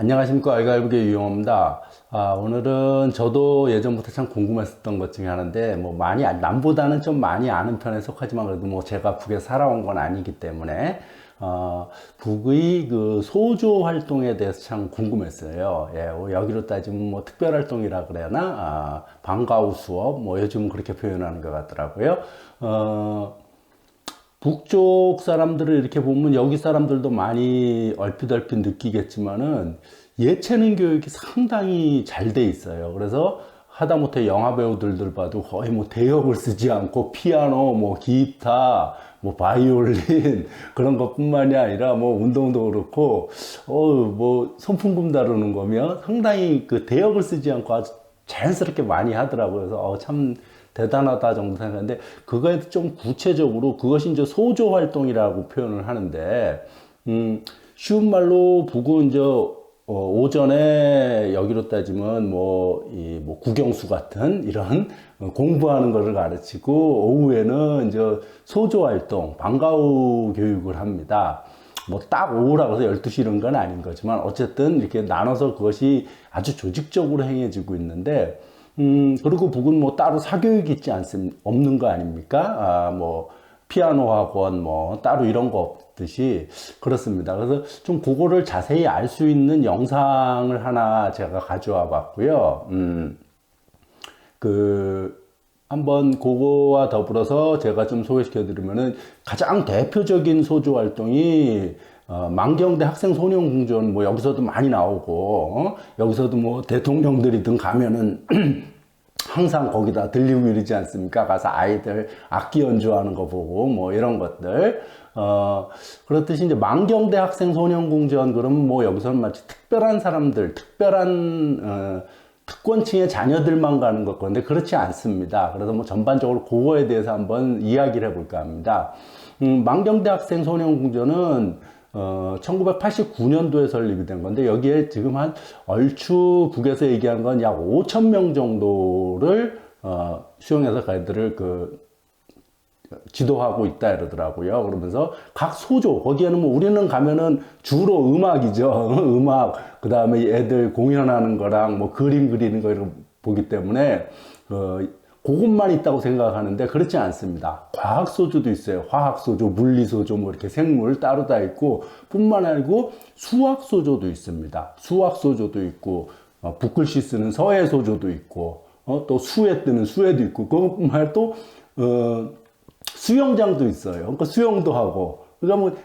안녕하십니까. 알갈국의 유영호입니다. 오늘은 저도 예전부터 참 궁금했었던 것 중에 하나인데, 남보다는 좀 많이 아는 편에 속하지만 그래도 제가 북에 살아온 건 아니기 때문에, 북의 그 소조 활동에 대해서 참 궁금했어요. 예, 여기로 따지면 특별 활동이라 그래야나, 방과후 수업, 요즘 그렇게 표현하는 것 같더라고요. 북쪽 사람들을 이렇게 보면 여기 사람들도 많이 얼핏 느끼겠지만은 예체능 교육이 상당히 잘 돼 있어요. 그래서 하다못해 영화 배우들들 봐도 거의 대역을 쓰지 않고 피아노, 기타, 바이올린 그런 것뿐만이 아니라 운동도 그렇고 손풍금 다루는 거면 상당히 그 대역을 쓰지 않고 아주 자연스럽게 많이 하더라고요. 그래서 참 대단하다 정도 생각하는데, 그거에 좀 구체적으로 그것이 이제 소조 활동이라고 표현을 하는데, 쉬운 말로 북은 이제 오전에 여기로 따지면 국영수 같은 이런 공부하는 것을 가르치고, 오후에는 이제 소조 활동, 방과후 교육을 합니다. 딱 오후라고 해서 12시 이런 건 아닌 거지만 어쨌든 이렇게 나눠서 그것이 아주 조직적으로 행해지고 있는데, 그리고 북은 따로 사교육이 없는 거 아닙니까? 피아노 학원, 따로 이런 거 없듯이 그렇습니다. 그래서 좀 그거를 자세히 알 수 있는 영상을 하나 제가 가져와 봤고요. 한번 그거와 더불어서 제가 좀 소개시켜 드리면은 가장 대표적인 소조 활동이 만경대 학생소년궁전, 여기서도 많이 나오고, 여기서도 대통령들이든 가면은 항상 거기다 들리고 이러지 않습니까? 가서 아이들 악기 연주하는 거 보고, 이런 것들. 그렇듯이 이제 만경대 학생소년궁전, 그러면 여기서는 마치 특별한 사람들, 특권층의 자녀들만 가는 것 같은데 그렇지 않습니다. 그래서 전반적으로 그거에 대해서 한번 이야기를 해볼까 합니다. 만경대 학생소년궁전은 1989년도에 설립이 된 건데, 여기에 지금 얼추 북에서 얘기한 건 약 5,000명 정도를 수용해서 아이들을 지도하고 있다 이러더라고요. 그러면서 각 소조, 거기에는 우리는 가면은 주로 음악이죠. 음악, 그 다음에 애들 공연하는 거랑 그림 그리는 거 이런 거 보기 때문에 그것만 있다고 생각하는데 그렇지 않습니다. 과학 소조도 있어요. 화학 소조, 물리 소조, 이렇게 생물 따로 다 있고, 뿐만 아니고 수학 소조도 있습니다. 수학 소조도 있고, 붓글씨 쓰는 서예 소조도 있고, 또 수에 뜨는 수에도 있고, 그것뿐만 아니라 또 수영장도 있어요. 그러니까 수영도 하고. 그러니까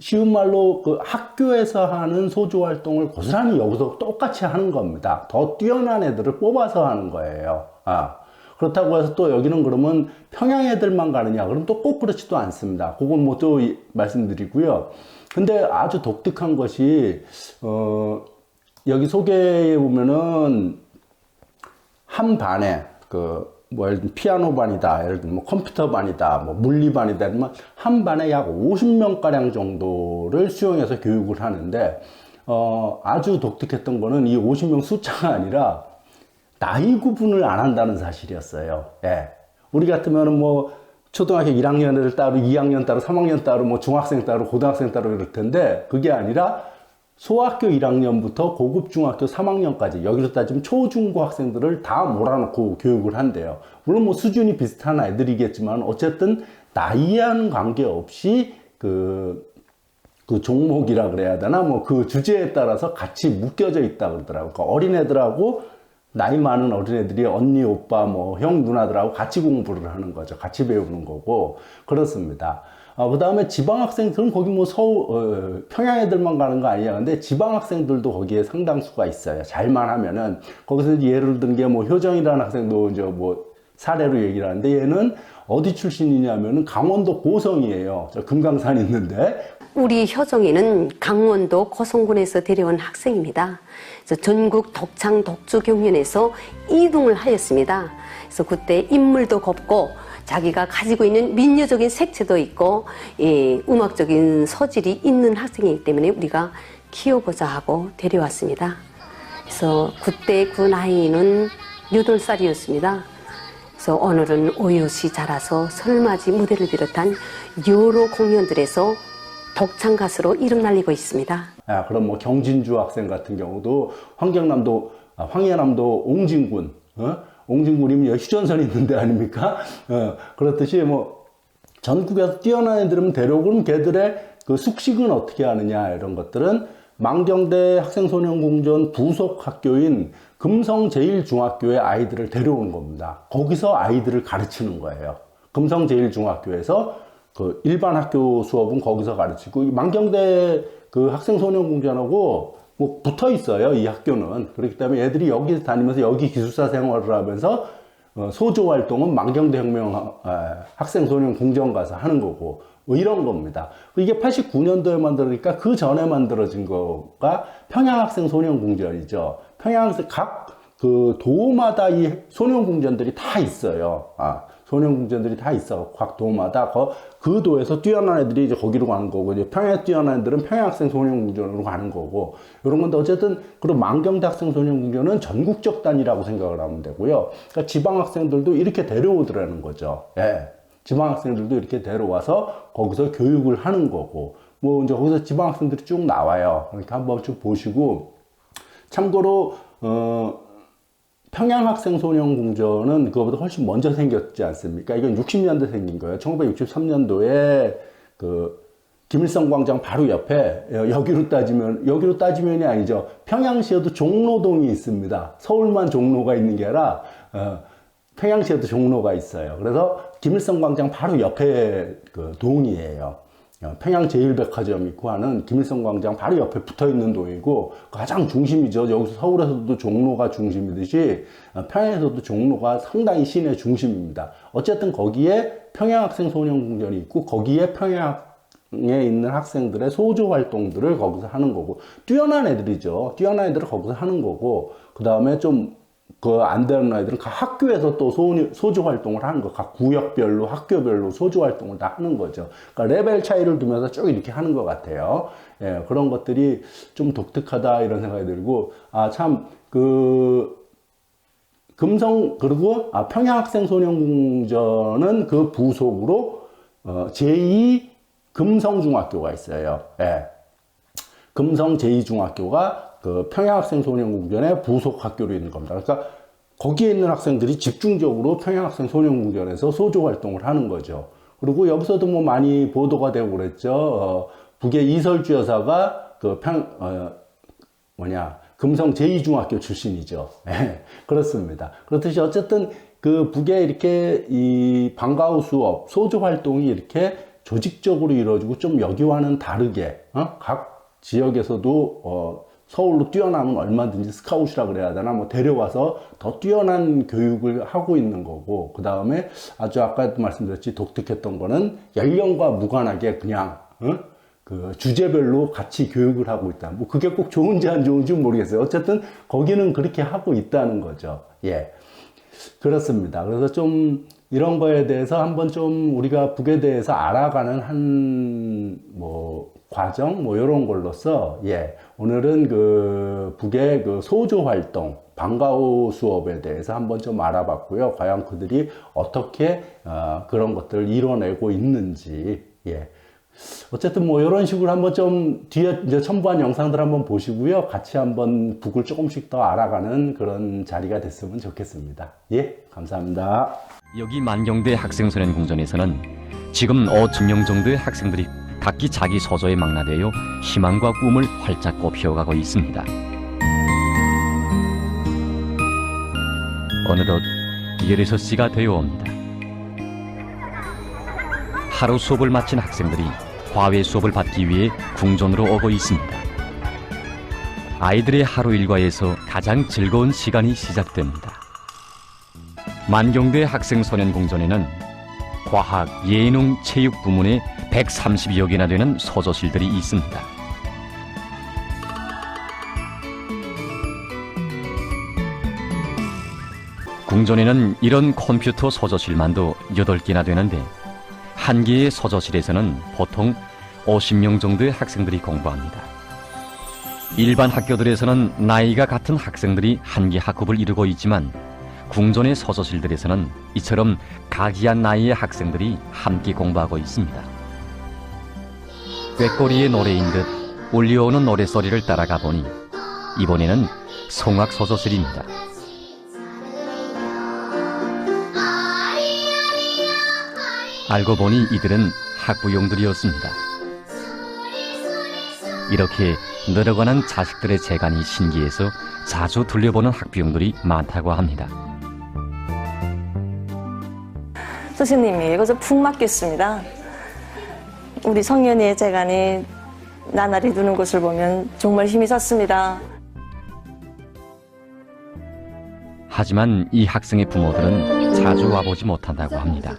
쉬운 말로 학교에서 하는 소조 활동을 고스란히 여기서 똑같이 하는 겁니다. 더 뛰어난 애들을 뽑아서 하는 거예요. 그렇다고 해서 또 여기는 그러면 평양 애들만 가느냐? 그럼 또 꼭 그렇지도 않습니다. 그건 또 말씀드리고요. 근데 아주 독특한 것이, 여기 소개해 보면은 한 반에 예를 들면 피아노 반이다, 예를 들면 컴퓨터 반이다, 물리 반이다, 이러면 한 반에 약 50명가량 정도를 수용해서 교육을 하는데, 아주 독특했던 거는 이 50명 숫자가 아니라 나이 구분을 안 한다는 사실이었어요. 예. 우리 같으면은 초등학교 1학년 애들 따로, 2학년 따로, 3학년 따로, 중학생 따로, 고등학생 따로 이럴 텐데, 그게 아니라 소학교 1학년부터 고급 중학교 3학년까지, 여기서 따지면 초중고 학생들을 다 몰아놓고 교육을 한대요. 물론 수준이 비슷한 애들이겠지만, 어쨌든 나이와는 관계없이 그 종목이라 그래야 되나? 그 주제에 따라서 같이 묶여져 있다 그러더라고요. 그러니까 어린애들하고 나이 많은 어린애들이 언니, 오빠, 형, 누나들하고 같이 공부를 하는 거죠. 같이 배우는 거고. 그렇습니다. 그 다음에 지방학생들은 거기 평양 애들만 가는 거 아니냐. 근데 지방학생들도 거기에 상당수가 있어요. 잘만 하면은. 거기서 예를 든 게 효정이라는 학생도 이제 사례로 얘기를 하는데, 얘는 어디 출신이냐면은 강원도 고성이에요. 저 금강산 있는데. 우리 효정이는 강원도 고성군에서 데려온 학생입니다. 그래서 전국 독창 독주 경연에서 2등을 하였습니다. 그래서 그때 인물도 곱고 자기가 가지고 있는 민요적인 색채도 있고 음악적인 소질이 있는 학생이기 때문에 우리가 키워보자 하고 데려왔습니다. 그래서 그때 그 나이는 8살이었습니다. 그래서 오늘은 오롯이 자라서 설맞이 무대를 비롯한 여러 공연들에서 독창 가수로 이름 날리고 있습니다. 그럼 뭐 경진주 학생 같은 경우도 황해남도 옹진군, 옹진군이면 휴전선이 있는데 아닙니까? 그렇듯이 뭐 전국에서 뛰어난 애들은 데려오고 걔들의 그 숙식은 어떻게 하느냐 이런 것들은 만경대 학생소년공전 부속 학교인 금성제일중학교의 아이들을 데려오는 겁니다. 거기서 아이들을 가르치는 거예요. 금성제일중학교에서 그 일반 학교 수업은 거기서 가르치고 만경대 그 학생소년공전하고 뭐 붙어 있어요. 이 학교는. 그렇기 때문에 애들이 여기 다니면서 여기 기숙사 생활을 하면서 소조 활동은 만경대 혁명 학생소년공전 가서 하는 거고 뭐 이런 겁니다. 이게 89년도에 만들어니까 그 전에 만들어진 거가 평양학생소년공전이죠. 평양학생 각 그 도마다 이 소년공전들이 다 있어요. 소년공전들이 다 있어. 각 도마다 그 도에서 뛰어난 애들이 이제 거기로 가는 거고, 이제 평양에 뛰어난 애들은 평양학생 소년공전으로 가는 거고, 이런 건데 어쨌든 그리고 만경대 학생 소년공전은 전국적 단위라고 생각을 하면 되고요. 그러니까 지방 학생들도 이렇게 데려오더라는 거죠. 예. 지방 학생들도 이렇게 데려와서 거기서 교육을 하는 거고, 뭐 이제 거기서 지방 학생들이 쭉 나와요. 그러니까 한번 쭉 보시고, 참고로 평양학생소년공전은 그거보다 훨씬 먼저 생겼지 않습니까? 이건 60년대 생긴 거예요. 1963년도에 그 김일성 광장 바로 옆에 여기로 따지면이 아니죠. 평양시에도 종로동이 있습니다. 서울만 종로가 있는 게 아니라 평양시에도 종로가 있어요. 그래서 김일성 광장 바로 옆에 그 동이에요. 평양제일백화점 있고 하는 김일성 광장 바로 옆에 붙어 있는 동이고 가장 중심이죠. 여기서 서울에서도 종로가 중심이듯이 평양에서도 종로가 상당히 시내 중심입니다. 어쨌든 거기에 평양학생소년공전이 있고 거기에 평양에 있는 학생들의 소조 활동들을 거기서 하는 거고 뛰어난 애들이죠. 뛰어난 애들을 거기서 하는 거고 그 다음에 좀 안 되는 아이들은 각 학교에서 또 소조 활동을 하는 거, 각 구역별로, 학교별로 소조 활동을 다 하는 거죠. 그러니까 레벨 차이를 두면서 쭉 이렇게 하는 것 같아요. 예, 그런 것들이 좀 독특하다 이런 생각이 들고, 그리고 평양학생소년공전은 그 부속으로, 제2 금성중학교가 있어요. 예. 금성 제2중학교가 그 평양학생소년공전의 부속 학교로 있는 겁니다. 그러니까 거기에 있는 학생들이 집중적으로 평양학생소년공전에서 소조 활동을 하는 거죠. 그리고 여기서도 뭐 많이 보도가 되고 그랬죠. 북의 이설주 여사가 금성 제2중학교 출신이죠. 네, 그렇습니다. 그렇듯이 어쨌든 그 북에 이렇게 이 방과후 수업, 소조 활동이 이렇게 조직적으로 이루어지고 좀 여기와는 다르게, 각 지역에서도, 서울로 뛰어나면 얼마든지 스카웃이라 그래야 되나 뭐 데려와서 더 뛰어난 교육을 하고 있는 거고 그 다음에 아주 아까도 말씀드렸지 독특했던 거는 연령과 무관하게 그냥 그 주제별로 같이 교육을 하고 있다. 뭐 그게 꼭 좋은지 안 좋은지 모르겠어요. 어쨌든 거기는 그렇게 하고 있다는 거죠. 예, 그렇습니다. 그래서 좀 이런 거에 대해서 한번 좀 우리가 북에 대해서 알아가는 과정 이런 걸로써 오늘은 그 북의 그 소조 활동 방과후 수업에 대해서 한번 좀 알아봤고요. 과연 그들이 어떻게 그런 것들을 이뤄내고 있는지 어쨌든 이런 식으로 한번 좀 뒤에 이제 첨부한 영상들 한번 보시고요. 같이 한번 북을 조금씩 더 알아가는 그런 자리가 됐으면 좋겠습니다. 감사합니다. 여기 만경대 학생소년공전에서는 지금 5천 명 정도의 학생들이 각기 자기 소조에 망라되어 희망과 꿈을 활짝 꽃피워가고 있습니다. 어느덧 16시가 되어옵니다. 하루 수업을 마친 학생들이 과외 수업을 받기 위해 궁전으로 오고 있습니다. 아이들의 하루 일과에서 가장 즐거운 시간이 시작됩니다. 만경대 학생소년공전에는 과학, 예능, 체육 부문에 130여 개나 되는 소조실들이 있습니다. 궁전에는 이런 컴퓨터 소조실만도 8개나 되는데 한 개의 소조실에서는 보통 50명 정도의 학생들이 공부합니다. 일반 학교들에서는 나이가 같은 학생들이 한 개 학급을 이루고 있지만 궁전의 소조실들에서는 이처럼 각이한 나이의 학생들이 함께 공부하고 있습니다. 꾀꼬리의 노래인 듯 울려오는 노랫소리를 따라가 보니 이번에는 송악서저실입니다. 알고 보니 이들은 학부용들이었습니다. 이렇게 늙어가는 자식들의 재간이 신기해서 자주 들려보는 학부용들이 많다고 합니다. 스승님이 이것을 푹 맡겼습니다. 우리 성년이의 재간이 나날이 누는 것을 보면 정말 힘이 섰습니다. 하지만 이 학생의 부모들은 자주 와보지 못한다고 합니다.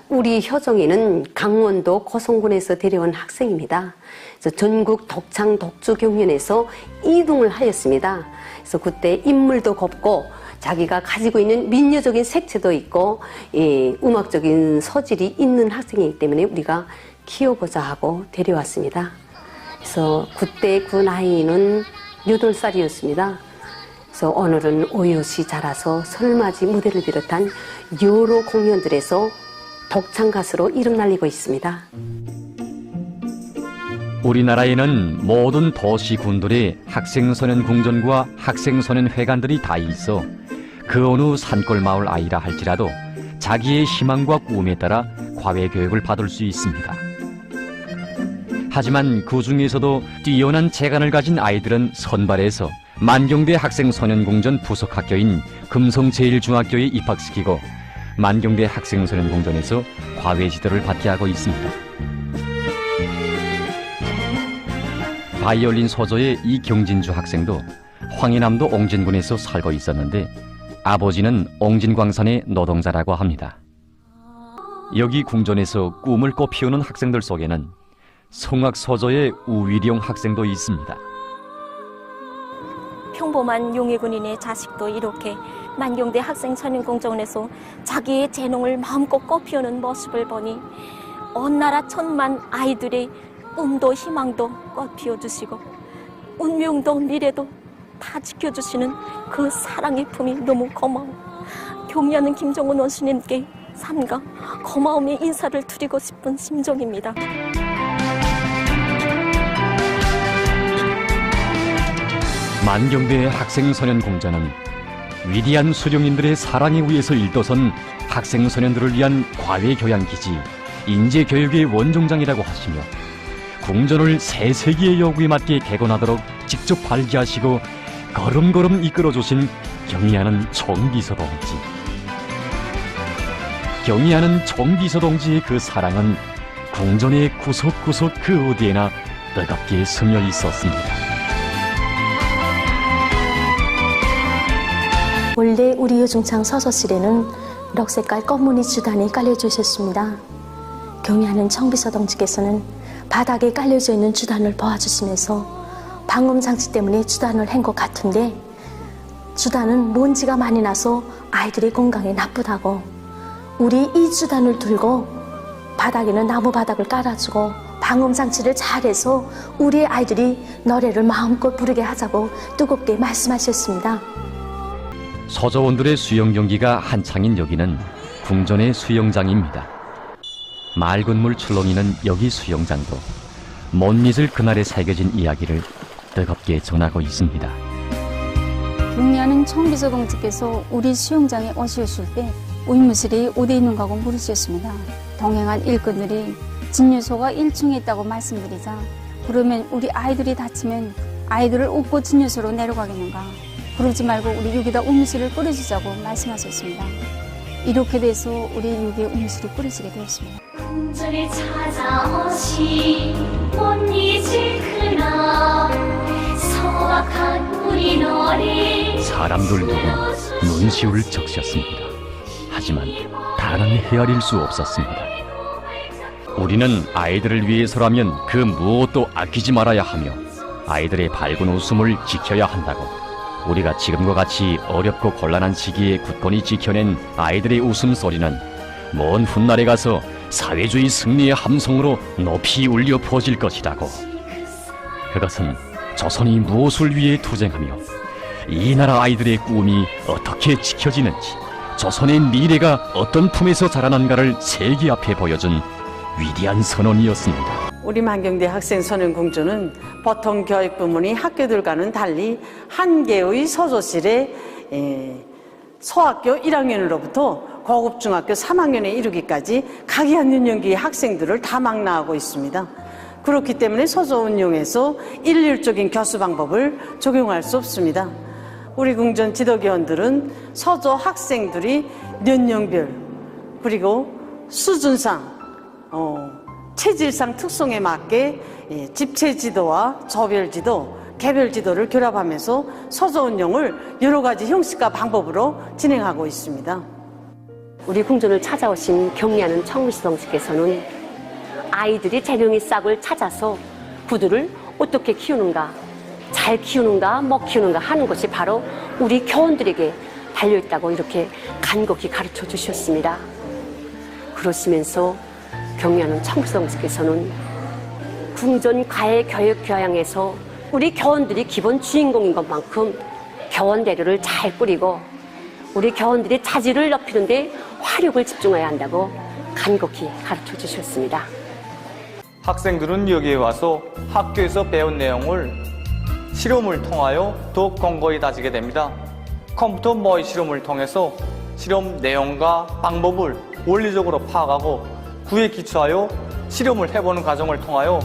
우리 효정이는 강원도 고성군에서 데려온 학생입니다. 그래서 전국 독창 독주 경연에서 2등을 하였습니다. 그래서 그때 인물도 곱고 자기가 가지고 있는 민요적인 색채도 있고 음악적인 소질이 있는 학생이기 때문에 우리가 키워보자 하고 데려왔습니다. 그래서 그때 그 나이는 8살이었습니다. 그래서 오늘은 오롯이 자라서 설맞이 무대를 비롯한 여러 공연들에서 독창 가수로 이름 날리고 있습니다. 우리나라에는 모든 도시군들의 학생소년 궁전과 학생소년 회관들이 다 있어 그 어느 산골 마을 아이라 할지라도 자기의 희망과 꿈에 따라 과외 교육을 받을 수 있습니다. 하지만 그 중에서도 뛰어난 재간을 가진 아이들은 선발해서 만경대 학생소년궁전 부속학교인 금성제일중학교에 입학시키고 만경대 학생소년궁전에서 과외 지도를 받게 하고 있습니다. 바이올린 소조의 이경진주 학생도 황해남도 옹진군에서 살고 있었는데 아버지는 옹진광산의 노동자라고 합니다. 여기 궁전에서 꿈을 꽃피우는 학생들 속에는 송악소조의 우위룡 학생도 있습니다. 평범한 용의군인의 자식도 이렇게 만경대 학생소년궁전에서 자기의 재능을 마음껏 꽃피우는 모습을 보니 온 나라 천만 아이들의 꿈도 희망도 꽃피워주시고 운명도 미래도 다 지켜주시는 그 사랑의 품이 너무 고마워. 경리하는 김정은 원수님께 삼가 고마움의 인사를 드리고 싶은 심정입니다. 만경대 학생소년궁전은 위대한 수령님들의 사랑에 의해서 일도선 학생소년들을 위한 과외교양기지 인재교육의 원종장이라고 하시며 궁전을 새 세기의 요구에 맞게 개건하도록 직접 발기하시고 걸음걸음 이끌어주신 경의하는 총비서 동지. 경의하는 총비서 동지의 그 사랑은 궁전의 구석구석 그 어디에나 뜨겁게 스며 있었습니다. 원래 우리 요중창 서서실에는 넉색깔 검무늬 주단이 깔려져 있었습니다. 경의하는 청비서 동지께서는 바닥에 깔려져 있는 주단을 보아주시면서 방음 장치 때문에 주단을 한 것 같은데 주단은 먼지가 많이 나서 아이들의 건강에 나쁘다고 우리 이 주단을 들고 바닥에는 나무 바닥을 깔아주고 방음 장치를 잘해서 우리 아이들이 노래를 마음껏 부르게 하자고 뜨겁게 말씀하셨습니다. 서저원들의 수영 경기가 한창인 여기는 궁전의 수영장입니다. 맑은 물 출렁이는 여기 수영장도 못 믿을 그날에 새겨진 이야기를 뜨겁게 전하고 있습니다. 경리하는 청비서 동지께서 우리 수영장에 오셨을 때 의무실이 어디 있는가고 물으셨습니다. 동행한 일꾼들이 진유소가 1층에 있다고 말씀드리자 그러면 우리 아이들이 다치면 아이들을 업고 진유소로 내려가겠는가? 그러지 말고 우리 여기다 의무실을 꾸려주자고 말씀하셨습니다. 이렇게 돼서 우리 여기에 의무실이 꾸려지게 되었습니다. 궁전에 찾아오신 못 잊을 그날 소악한 우리 노래 사람들 두고 눈시울을 적셨습니다. 하지만 다른 헤아릴 수 없었습니다. 우리는 아이들을 위해서라면 그 무엇도 아끼지 말아야 하며 아이들의 밝은 웃음을 지켜야 한다고 우리가 지금과 같이 어렵고 곤란한 시기에 굳건히 지켜낸 아이들의 웃음소리는 먼 훗날에 가서 사회주의 승리의 함성으로 높이 울려 퍼질 것이라고. 그것은 조선이 무엇을 위해 투쟁하며 이 나라 아이들의 꿈이 어떻게 지켜지는지 조선의 미래가 어떤 품에서 자라난가를 세계 앞에 보여준 위대한 선언이었습니다. 우리 만경대 학생선행공조는 보통 교육부문이 학교들과는 달리 한 개의 서조실에 소학교 1학년으로부터 고급 중학교 3학년에 이르기까지 각이한 연령기의 학생들을 다 망라하고 있습니다. 그렇기 때문에 서조 운용에서 일률적인 교수 방법을 적용할 수 없습니다. 우리 궁전 지도교원들은 서조 학생들이 연령별 그리고 수준상 체질상 특성에 맞게 집체 지도와 조별 지도, 개별 지도를 결합하면서 서조 운영을 여러 가지 형식과 방법으로 진행하고 있습니다. 우리 궁전을 찾아오신 경리하는 청구시성씨께서는 아이들이 재능의 싹을 찾아서 구두를 어떻게 키우는가, 잘 키우는가, 못 키우는가 하는 것이 바로 우리 교원들에게 달려있다고 이렇게 간곡히 가르쳐 주셨습니다. 그러시면서 경리하는 청구시성씨께서는 궁전 과외 교육 교양에서 우리 교원들이 기본 주인공인 것만큼 교원 대료를 잘 꾸리고 우리 교원들이 자질을 높이는 데 화력을 집중해야 한다고 간곡히 가르쳐 주셨습니다. 학생들은 여기에 와서 학교에서 배운 내용을 실험을 통하여 더욱 공고히 다지게 됩니다. 컴퓨터 모의 실험을 통해서 실험 내용과 방법을 원리적으로 파악하고 그에 기초하여 실험을 해보는 과정을 통하여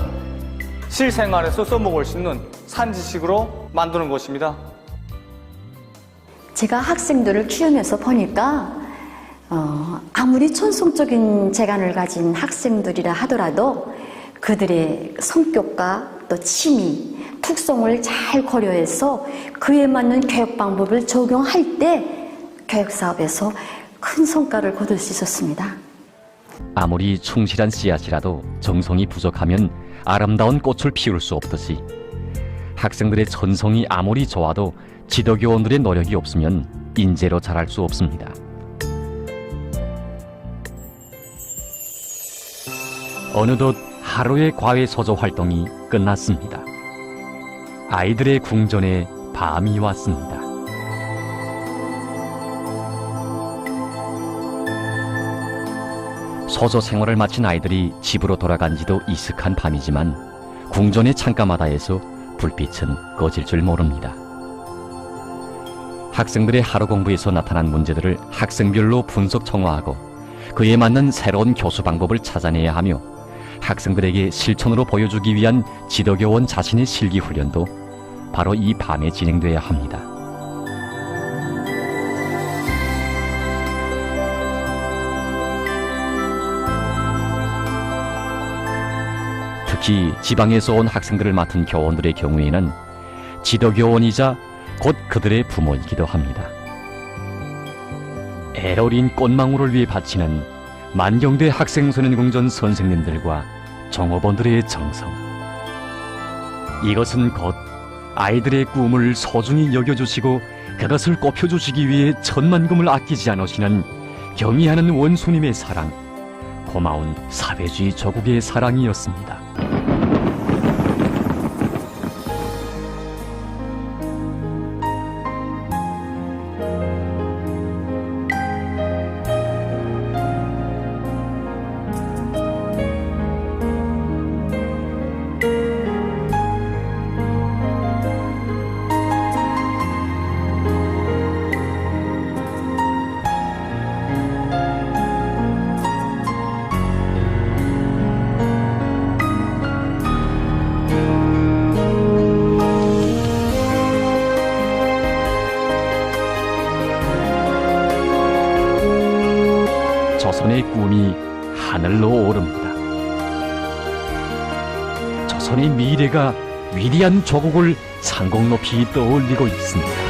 실생활에서 써먹을 수 있는 산지식으로 만드는 것입니다. 제가 학생들을 키우면서 보니까 아무리 천성적인 재간을 가진 학생들이라 하더라도 그들의 성격과 또 취미, 특성을 잘 고려해서 그에 맞는 교육 방법을 적용할 때 교육 사업에서 큰 성과를 거둘 수 있었습니다. 아무리 충실한 씨앗이라도 정성이 부족하면 아름다운 꽃을 피울 수 없듯이 학생들의 전성이 아무리 좋아도 지도교원들의 노력이 없으면 인재로 자랄 수 없습니다. 어느덧 하루의 과외 서조 활동이 끝났습니다. 아이들의 궁전에 밤이 왔습니다. 서조 생활을 마친 아이들이 집으로 돌아간 지도 이슥한 밤이지만 궁전의 창가마다에서 불빛은 꺼질 줄 모릅니다. 학생들의 하루 공부에서 나타난 문제들을 학생별로 분석 청화하고 그에 맞는 새로운 교수 방법을 찾아내야 하며 학생들에게 실천으로 보여주기 위한 지도교원 자신의 실기 훈련도 바로 이 밤에 진행돼야 합니다. 특히 지방에서 온 학생들을 맡은 교원들의 경우에는 지도교원이자 곧 그들의 부모이기도 합니다. 애어린 꽃망울을 위해 바치는 만경대 학생선행공전 선생님들과 종업원들의 정성. 이것은 곧 아이들의 꿈을 소중히 여겨주시고 그것을 꼽혀주시기 위해 천만금을 아끼지 않으시는 경의하는 원수님의 사랑, 고마운 사회주의 조국의 사랑이었습니다. 조선의 꿈이 하늘로 오릅니다. 조선의 미래가 위대한 조국을 상공 높이 떠올리고 있습니다.